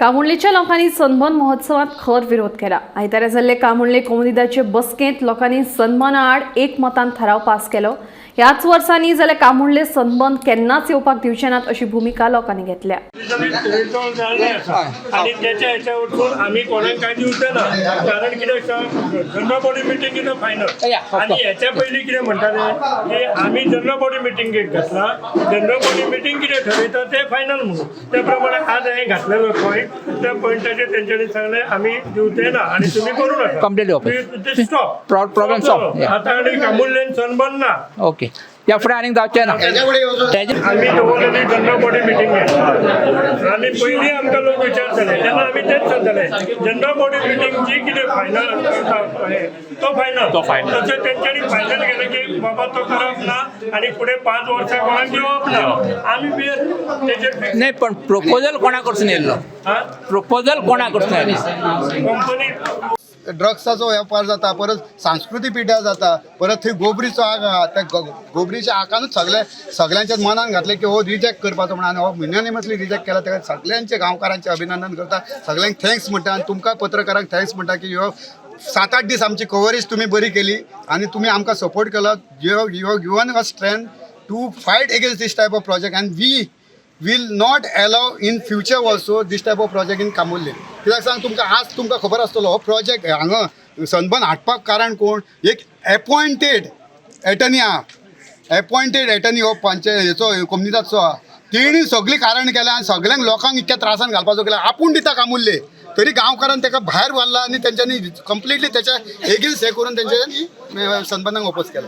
कामुर्लेच्या लोकांनी सनबर्न महोत्सवात खर विरोध केला। आयतारा जाल्ले कामुर्ले कोमुनिदाचे बसकेंत लोकांनी सनबर्ना आड एकमतान ठराव पास केलो। ह्याच वर्सांनी जाल्यार कामुर्ले सनबर्न केन्नाच येवपाक दिवचे नात अशी भूमिका लोकांनी घेतल्या। आणि त्याच्या ह्याच्यावरून आम्ही कोणाक काय दिवचे ना, कारण कितें general body meeting is final. आणि ह्याच्या पयलीं कितें म्हणटाले की आम्ही जनरल बॉडी मिटींगेक घातला, जनरल बॉडी मिटींग कितें ठरयता ते फायनल म्हणून त्या प्रमाणे आज हांवें घातलेलो पॉयंट, त्या पॉयंटाचेर तेंच्यांनी सांगलें आमी दिवचे ना आणि तुम्ही करू नका, कंप्लीटली स्टॉप प्रॉब्लेम सॉल्व। आता आनी कामुर्लेन सनबर्न ना। ओके, या फुडें आनीक जावचें ना। आम्ही दवरलेली जनरल बॉडी मिटींग आणि पयलीं आमकां लोक विचारताले तेन्ना आमी तेच सांगताले जनरल बॉडी मिटींग जी कितें फायनल तो फायनल तशें तेंच्यांनी फायनल केलें की बाबा तो करप ना आणि फुडें 5 वर्सां कोणाक घेवप ना। आमी बी तेजेर नाही, पण प्रपोजल कोणा कडसून येयल्लो? प्रपोजल कोणा कडसून येयल्लो? कंपनी ड्रग्साचो वेपार जाता, परत सांस्कृतीक पिड्यार जाता, परत थंय गोबरीचो आग आहा, त्या गोबरीच्या आकानूच सगळ्यांच्या मनान घातलें की हो रिजेक्ट करपाचो म्हणून, आनी हो मिनिमसली रिजेक्ट केला। तेका सगळ्यांचे गांवकारांचे अभिनंदन करता, सगळ्यांक थँक्स म्हणटा आनी तुमकां पत्रकारांक थँक्स म्हणटा की ह्यो 7-8 दीस आमची कवरेज तुम्ही बरी केली आणि तुम्ही आमकां सपोर्ट केलो। You given a strength to fight against this type of project and we will not allow in future also this type of project in Camurlim. कित्याक सांग तुमकां आज तुमकां खबर आसतलो हो प्रोजेक्ट हांगा सनबर्न हाडपाक कारण कोण? एक अपॉइंटेड एटर्नी आहा, अपॉइंटेड एटर्नी हो हेचो कोमुनिदाचो आहा, तेणी सगळी कारण केल्या आनी सगळ्यांक लोकांक इतक्या त्रासान घालपाचो केला। आपूण दिता कामुर्ले तरी गांवकारान ताका भायर व्हरला आनी तेंच्यांनी कंप्लिटली त्याच्या एगेन्स्ट हे करून तेंच्यांनी सनबर्नाक ओपोज केला।